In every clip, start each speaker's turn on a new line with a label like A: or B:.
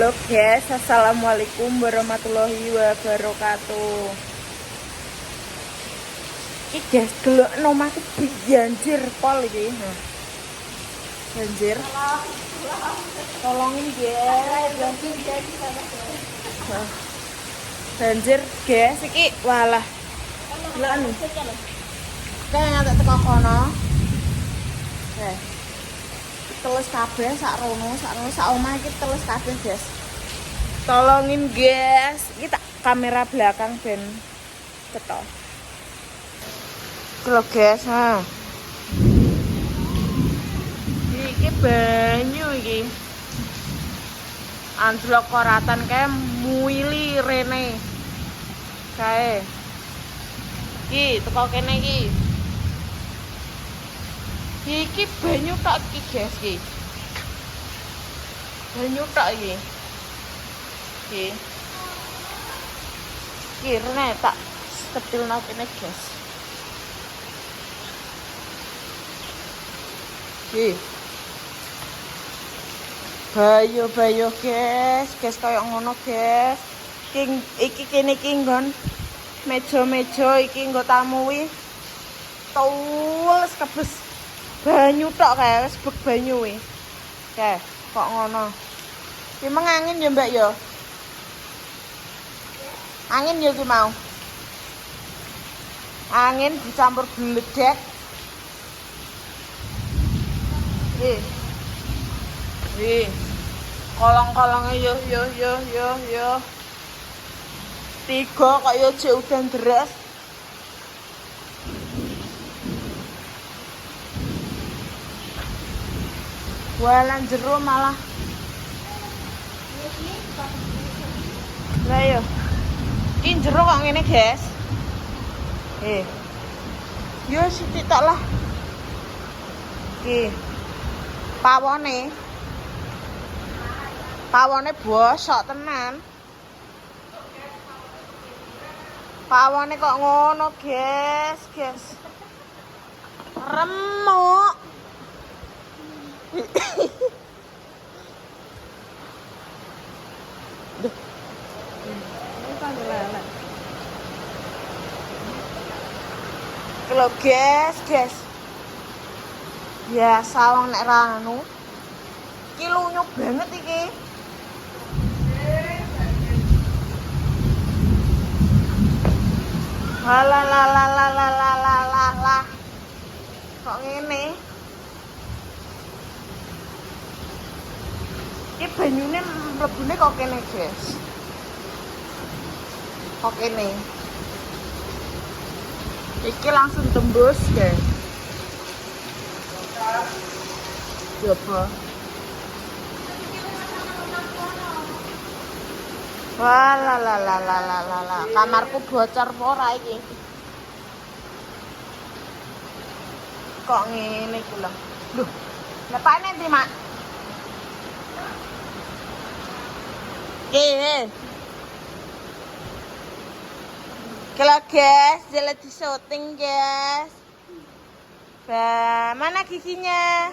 A: Halo guys, assalamualaikum warahmatullahi wabarakatuh. Iki guys, delok nomahku banjir pol iki. Banjir. Tolongin guys, banjir guys. Banjir guys, iki walah. Delok anu. Kayak ngantek teko kono. Telus kabeh sak rono sak omah iki telus kabeh guys. Tolongin guys, iki tak kamera belakang ben ketok. Lho guys, ha. Iki banyu iki. Anjlok koratan kae muili rene. Kae. Iki teko kene iki. Iki banyu tok iki guys iki. Banyu tok iki. Iki rene tak ketilno kene guys. Iki. Bayo guys koyo ngono guys. Iki kene iki nggon meja-meja iki nggo tamu wi. Tules kebes. Banyu tok kae wis bek banyu wi. Kae kok ngono. Ki meng angin ya Mbak ya. Angin ya ki mau. Angin dicampur gledek. Wih. Kolong-kolonge yo. Tiga kok yo jek udan deras. Walan jero malah. Lah yo. Ki jero kok ngene, guys. Yo sithik tok lah. Ki. Pawone bosok tenan. Pawone kok ngono, guys. Remuk. Kalau guys. Ya sawang nek ra anu. Ki lunyuk banget iki. Lah. Kok ngene? Iki banyune mlebune kok kene, guys. Kok kene. Iki langsung tembus, guys. Coba. Wah, kamarku bocor apa ora iki? Kok ngene iki lho. Duh. Lepane ndi, Mak? Kalau guys, jalan di syuting guys. Mana giginya?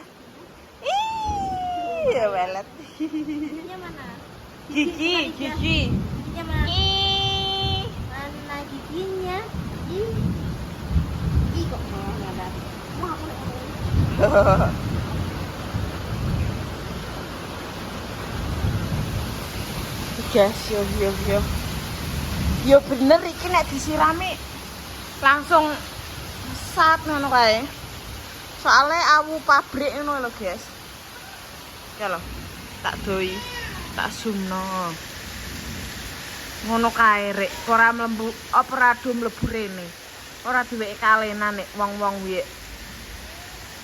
A: Ih, ya welet.
B: Giginya mana?
A: Gigi.
B: Giginya mana? Mana giginya? Ih kok nggak ada. Mau aku lihat.
A: Guys, yo bener iki nek disirami langsung sat ngono kae. Soale awu pabrik ngono lho, guys. Ya lho, tak doi, tak zoomno. Ngono kae rek, ora mlebu apa rado mlebu rene. Ora duweke kalenan nek wong-wong wiye.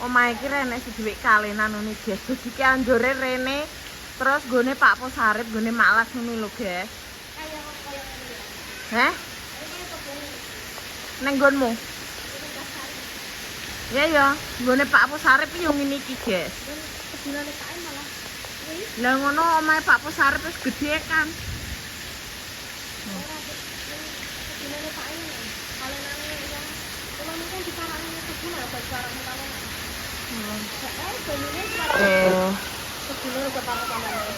A: Omahe iki rene duweke kalenan ngene, guys. Dadi ki anjore rene terus gone Pak Posarip, gone Maklas ngono lho, guys. Heh? Neng nggonmu? Ya, nggone Pak Posarip yo ngene iki, guys.
B: Kebunane Pak malah.
A: Lah ngono omahe Pak Posarip wis gedhe kan.
B: Kebunane Pak ini. Kalau namanya yang cuma mungkin di sarangnya kebun ada sarang tanaman. Banyunya kebunane ke parang-parangnya.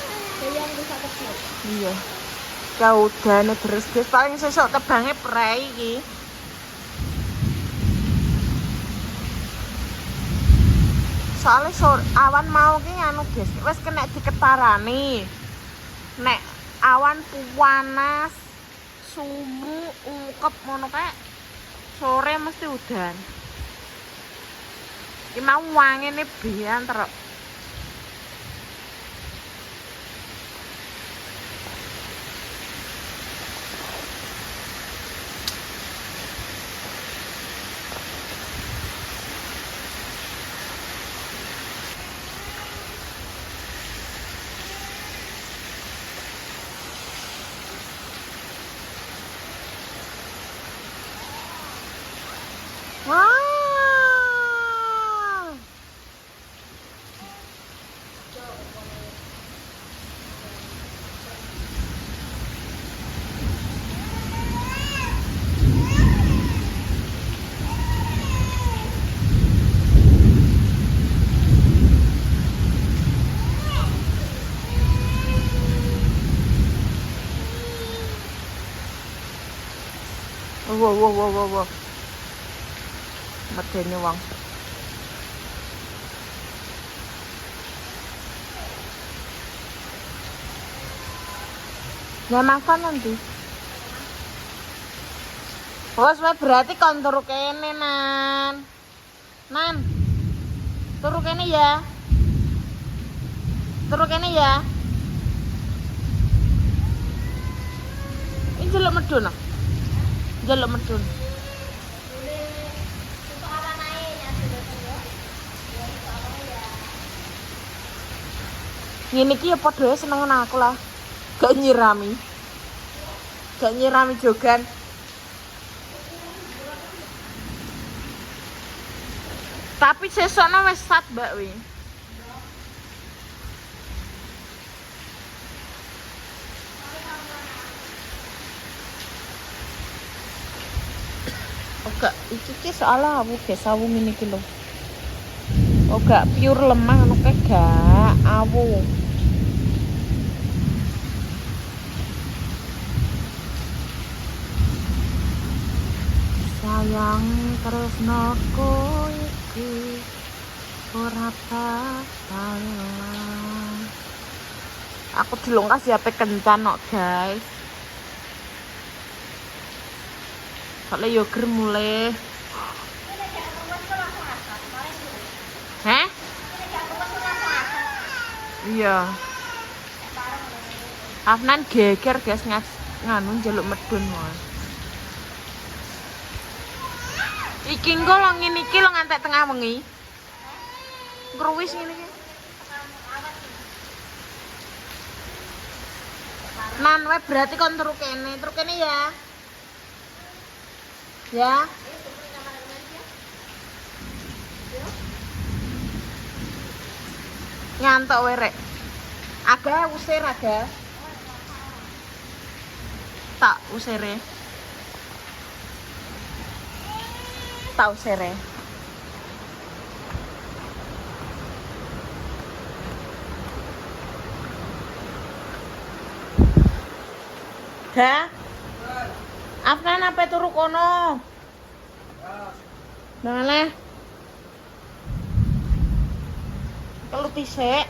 B: Yang bisa kecil.
A: Iya. Kaudane terus guys, paling sesuk tebange prei iki. Soalnya awan mau ki anu guys, wis kena diketarani. Nek awan panas, sumu, ungkep ngono kae sore mesti udan. Iki mau wangene biyen terus. Wah. Wow. Medeni wong. Ya makan nanti. Bos, berarti kon turu kene, Nan. Nan. Turu kene ya. Turu kene ya. Ini jeluk medun. Jeluk medun. Ngene iki ya padha senengen aku lah. Gak nyirami jogan. Tapi sesokno wis sat mbak wi. Oke, iki soalnya awu guys, awu ngene iki lho. Gak pure lemah ngono kae gak awu. Sayang tresnoku iki ora bakalan. Aku dilongkas ya kencan kok, guys. Soalnya yoger mulai. Hah? Iya. Afnan geger guys nganu njaluk medun wae. Iki engko lo ngene iki lo ngantek tengah wengi. Ngruwis ngene iki. Nan wae berarti kon turu kene ya. Ya. Nyantok werek. Aga usir aga. Tak usire. Tak usire. Dah. Afnan apa turu kono? Nah, kelut isek.